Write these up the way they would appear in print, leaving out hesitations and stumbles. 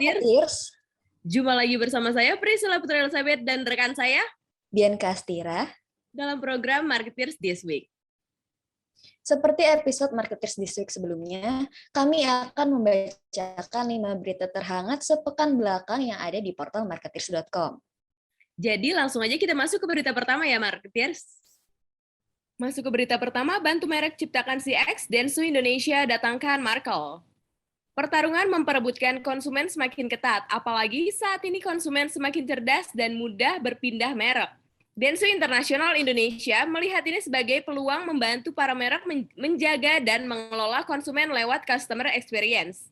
Marketeers. Marketeers. Jumpa lagi bersama saya Priscilla Putri Elizabeth dan rekan saya Bianca Astira dalam program Marketeers This Week. Seperti episode Marketeers This Week sebelumnya, kami akan membacakan 5 berita terhangat sepekan belakang yang ada di portal marketeers.com. Jadi langsung aja kita masuk ke berita pertama ya Marketeers. Masuk ke berita pertama, bantu merek ciptakan CX, Dentsu Indonesia datangkan Markel. Pertarungan memperebutkan konsumen semakin ketat, apalagi saat ini konsumen semakin cerdas dan mudah berpindah merek. Dentsu International Indonesia melihat ini sebagai peluang membantu para merek menjaga dan mengelola konsumen lewat customer experience.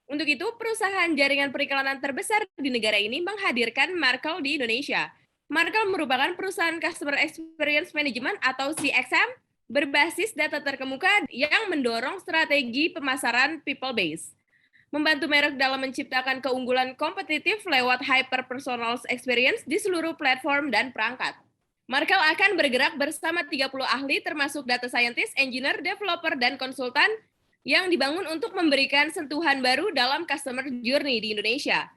Untuk itu, perusahaan jaringan periklanan terbesar di negara ini menghadirkan Markel di Indonesia. Markel merupakan perusahaan Customer Experience Management atau CXM berbasis data terkemuka yang mendorong strategi pemasaran people base. Membantu merek dalam menciptakan keunggulan kompetitif lewat hyper-personal experience di seluruh platform dan perangkat. Markel akan bergerak bersama 30 ahli termasuk data scientist, engineer, developer, dan konsultan yang dibangun untuk memberikan sentuhan baru dalam customer journey di Indonesia.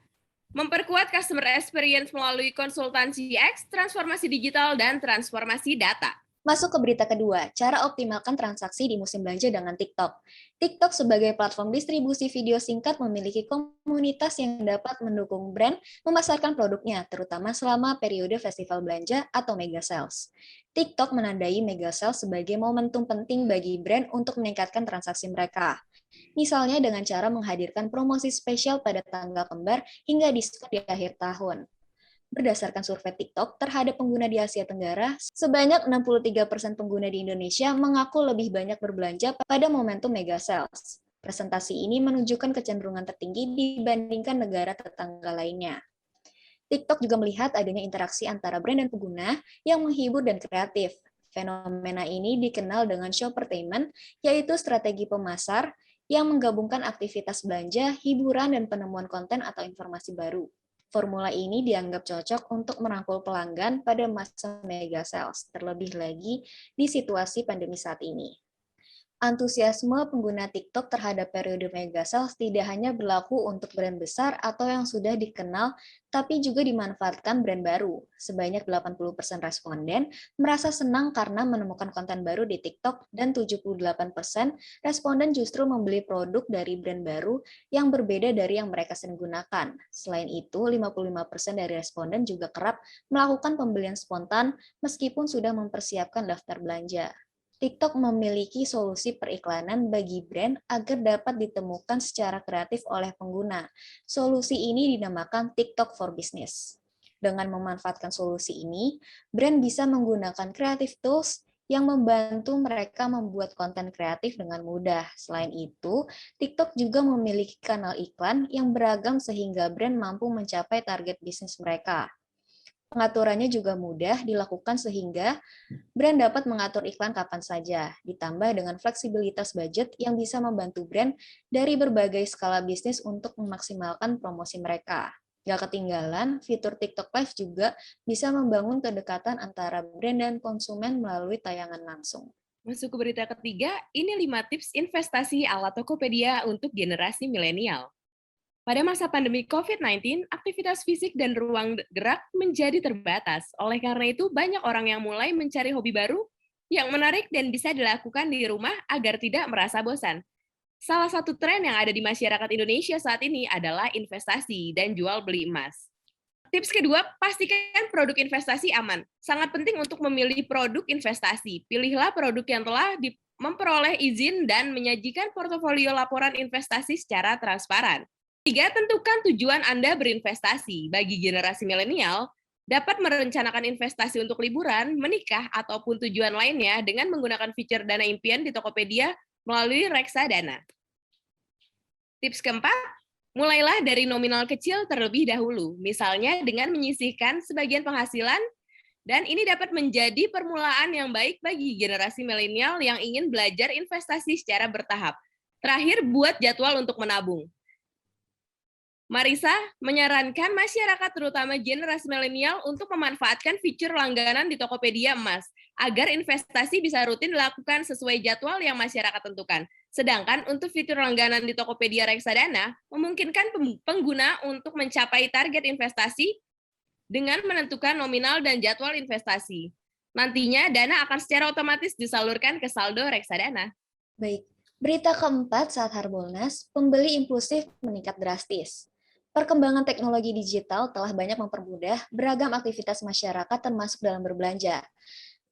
Memperkuat customer experience melalui konsultansi X, transformasi digital, dan transformasi data. Masuk ke berita kedua, cara optimalkan transaksi di musim belanja dengan TikTok. TikTok sebagai platform distribusi video singkat memiliki komunitas yang dapat mendukung brand memasarkan produknya, terutama selama periode festival belanja atau mega sales. TikTok menandai mega sales sebagai momentum penting bagi brand untuk meningkatkan transaksi mereka. Misalnya dengan cara menghadirkan promosi spesial pada tanggal kembar hingga diskon di akhir tahun. Berdasarkan survei TikTok terhadap pengguna di Asia Tenggara, sebanyak 63% pengguna di Indonesia mengaku lebih banyak berbelanja pada momentum mega sales. Presentasi ini menunjukkan kecenderungan tertinggi dibandingkan negara tetangga lainnya. TikTok juga melihat adanya interaksi antara brand dan pengguna yang menghibur dan kreatif. Fenomena ini dikenal dengan shoppertainment, yaitu strategi pemasar yang menggabungkan aktivitas belanja, hiburan, dan penemuan konten atau informasi baru. Formula ini dianggap cocok untuk merangkul pelanggan pada masa mega sales, terlebih lagi di situasi pandemi saat ini. Antusiasme pengguna TikTok terhadap periode mega sales tidak hanya berlaku untuk brand besar atau yang sudah dikenal, tapi juga dimanfaatkan brand baru. Sebanyak 80% responden merasa senang karena menemukan konten baru di TikTok dan 78% responden justru membeli produk dari brand baru yang berbeda dari yang mereka sering gunakan. Selain itu, 55% dari responden juga kerap melakukan pembelian spontan meskipun sudah mempersiapkan daftar belanja. TikTok memiliki solusi periklanan bagi brand agar dapat ditemukan secara kreatif oleh pengguna. Solusi ini dinamakan TikTok for Business. Dengan memanfaatkan solusi ini, brand bisa menggunakan creative tools yang membantu mereka membuat konten kreatif dengan mudah. Selain itu, TikTok juga memiliki kanal iklan yang beragam sehingga brand mampu mencapai target bisnis mereka. Pengaturannya juga mudah dilakukan sehingga brand dapat mengatur iklan kapan saja, ditambah dengan fleksibilitas budget yang bisa membantu brand dari berbagai skala bisnis untuk memaksimalkan promosi mereka. Gak ketinggalan, fitur TikTok Live juga bisa membangun kedekatan antara brand dan konsumen melalui tayangan langsung. Masuk ke berita ketiga, ini 5 tips investasi ala Tokopedia untuk generasi milenial. Pada masa pandemi COVID-19, aktivitas fisik dan ruang gerak menjadi terbatas. Oleh karena itu, banyak orang yang mulai mencari hobi baru yang menarik dan bisa dilakukan di rumah agar tidak merasa bosan. Salah satu tren yang ada di masyarakat Indonesia saat ini adalah investasi dan jual beli emas. Tips kedua, pastikan produk investasi aman. Sangat penting untuk memilih produk investasi. Pilihlah produk yang telah memperoleh izin dan menyajikan portofolio laporan investasi secara transparan. 3. Tentukan tujuan Anda berinvestasi. Bagi generasi milenial, dapat merencanakan investasi untuk liburan, menikah, ataupun tujuan lainnya dengan menggunakan fitur dana impian di Tokopedia melalui reksadana. Tips keempat, mulailah dari nominal kecil terlebih dahulu, misalnya dengan menyisihkan sebagian penghasilan, dan ini dapat menjadi permulaan yang baik bagi generasi milenial yang ingin belajar investasi secara bertahap. Terakhir, buat jadwal untuk menabung. Marisa menyarankan masyarakat terutama generasi milenial untuk memanfaatkan fitur langganan di Tokopedia Emas agar investasi bisa rutin dilakukan sesuai jadwal yang masyarakat tentukan. Sedangkan untuk fitur langganan di Tokopedia Reksadana memungkinkan pengguna untuk mencapai target investasi dengan menentukan nominal dan jadwal investasi. Nantinya dana akan secara otomatis disalurkan ke saldo reksadana. Baik, berita keempat saat Harbolnas, pembeli impulsif meningkat drastis. Perkembangan teknologi digital telah banyak mempermudah beragam aktivitas masyarakat termasuk dalam berbelanja.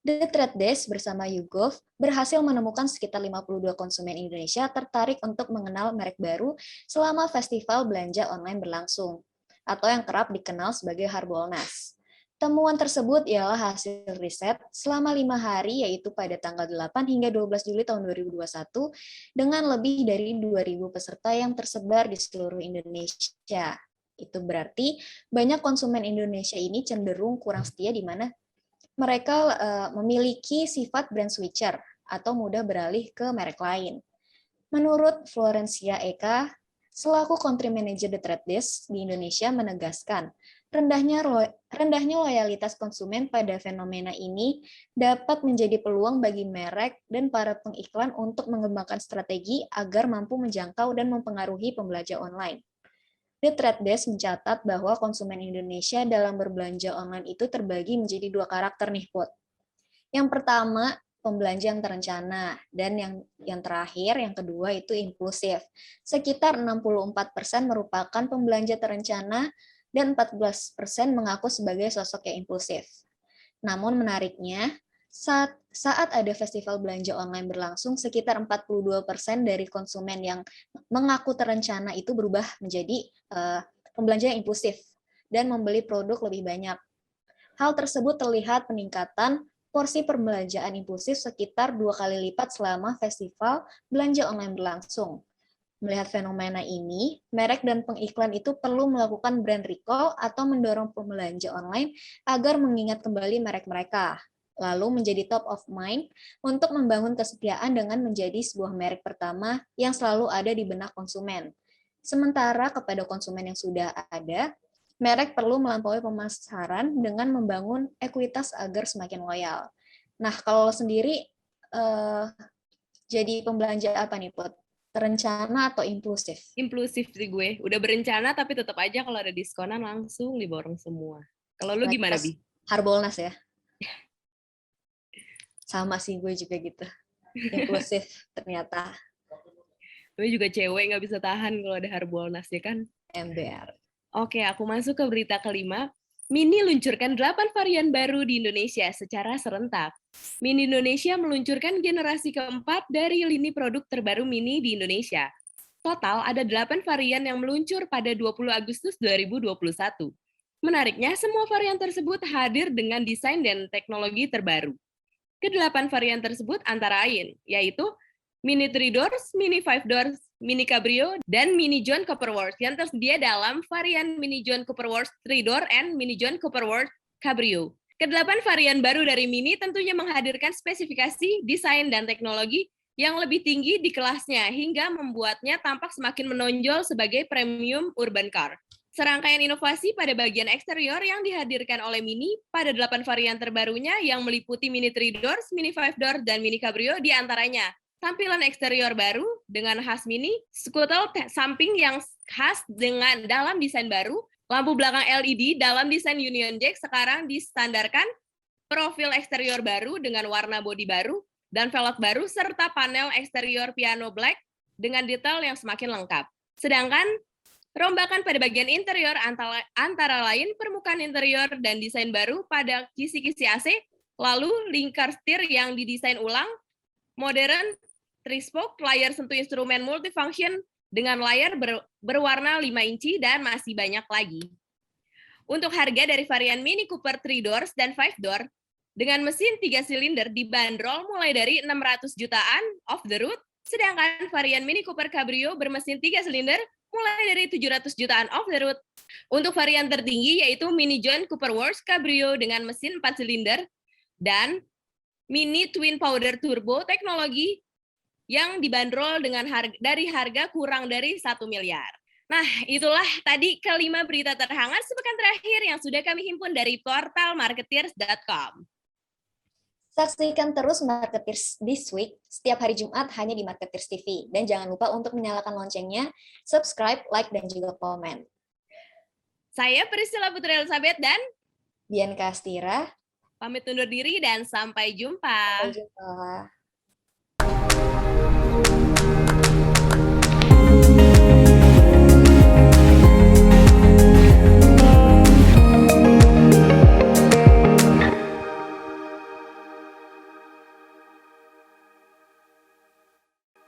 The Trade Desk bersama YouGov berhasil menemukan sekitar 52 konsumen Indonesia tertarik untuk mengenal merek baru selama festival belanja online berlangsung, atau yang kerap dikenal sebagai Harbolnas. Temuan tersebut ialah hasil riset selama 5 hari, yaitu pada tanggal 8 hingga 12 Juli tahun 2021, dengan lebih dari 2.000 peserta yang tersebar di seluruh Indonesia. Itu berarti banyak konsumen Indonesia ini cenderung kurang setia di mana mereka memiliki sifat brand switcher atau mudah beralih ke merek lain. Menurut Florencia Eka, selaku Country Manager The Trade Desk di Indonesia menegaskan, rendahnya loyalitas konsumen pada fenomena ini dapat menjadi peluang bagi merek dan para pengiklan untuk mengembangkan strategi agar mampu menjangkau dan mempengaruhi pembelanja online. The Trade Desk mencatat bahwa konsumen Indonesia dalam berbelanja online itu terbagi menjadi 2 karakter nih, Put. Yang pertama, pembelanja yang terencana, dan yang terakhir, yang kedua itu impulsif. Sekitar 64% merupakan pembelanja terencana dan 14% mengaku sebagai sosok yang impulsif. Namun menariknya, saat ada festival belanja online berlangsung, sekitar 42% dari konsumen yang mengaku terencana itu berubah menjadi pembelanja yang impulsif dan membeli produk lebih banyak. Hal tersebut terlihat peningkatan porsi perbelanjaan impulsif sekitar 2 kali lipat selama festival belanja online berlangsung. Melihat fenomena ini, merek dan pengiklan itu perlu melakukan brand recall atau mendorong pembelanja online agar mengingat kembali merek mereka, lalu menjadi top of mind untuk membangun kesetiaan dengan menjadi sebuah merek pertama yang selalu ada di benak konsumen. Sementara kepada konsumen yang sudah ada, merek perlu melampaui pemasaran dengan membangun ekuitas agar semakin loyal. Nah, kalau sendiri jadi pembelanja apa nih, Put? Terencana atau impulsif? Impulsif sih gue. Udah berencana tapi tetap aja kalau ada diskonan langsung diborong semua. Kalau lu gimana, Bi? Harbolnas ya? Sama sih, gue juga gitu. Impulsif ternyata. Gue juga cewek nggak bisa tahan kalau ada Harbolnas ya kan? MBR. Oke, aku masuk ke berita kelima. Mini luncurkan 8 varian baru di Indonesia secara serentak. Mini Indonesia meluncurkan generasi keempat dari lini produk terbaru Mini di Indonesia. Total ada 8 varian yang meluncur pada 20 Agustus 2021. Menariknya, semua varian tersebut hadir dengan desain dan teknologi terbaru. Kedelapan varian tersebut antara lain, yaitu Mini 3 Doors, Mini 5 Doors, Mini Cabrio, dan Mini John Cooperworth yang tersedia dalam varian Mini John Cooperworth 3 Door and Mini John Cooperworth Cabrio. Kedelapan varian baru dari Mini tentunya menghadirkan spesifikasi, desain, dan teknologi yang lebih tinggi di kelasnya hingga membuatnya tampak semakin menonjol sebagai premium urban car. Serangkaian inovasi pada bagian eksterior yang dihadirkan oleh Mini pada 8 varian terbarunya yang meliputi Mini 3 Doors, Mini 5 Doors, dan Mini Cabrio diantaranya. Tampilan eksterior baru dengan khas Mini, skutel samping yang khas dengan dalam desain baru, lampu belakang LED dalam desain Union Jack sekarang distandarkan, profil eksterior baru dengan warna bodi baru, dan velg baru, serta panel eksterior piano black dengan detail yang semakin lengkap. Sedangkan rombakan pada bagian interior antara lain permukaan interior dan desain baru pada kisi-kisi AC, lalu lingkar setir yang didesain ulang, modern, trispoke, layar sentuh instrumen multifunction dengan layar berwarna 5 inci, dan masih banyak lagi. Untuk harga dari varian Mini Cooper 3 Doors dan 5 Door, dengan mesin 3 silinder dibanderol mulai dari 600 jutaan off the road, sedangkan varian Mini Cooper Cabrio bermesin 3 silinder mulai dari 700 jutaan off the road. Untuk varian tertinggi yaitu Mini John Cooperworth Cabrio dengan mesin 4 silinder dan Mini Twin Powder Turbo teknologi yang dibanderol dengan dari harga kurang dari 1 miliar. Nah, itulah tadi kelima berita terhangat sepekan terakhir yang sudah kami himpun dari portal marketeers.com. Saksikan terus Marketers This Week setiap hari Jumat hanya di Marketers TV. Dan jangan lupa untuk menyalakan loncengnya, subscribe, like, dan juga komen. Saya Priscilla Putri Elizabeth dan Dian Kastira. pamit undur diri dan sampai jumpa. Sampai jumpa.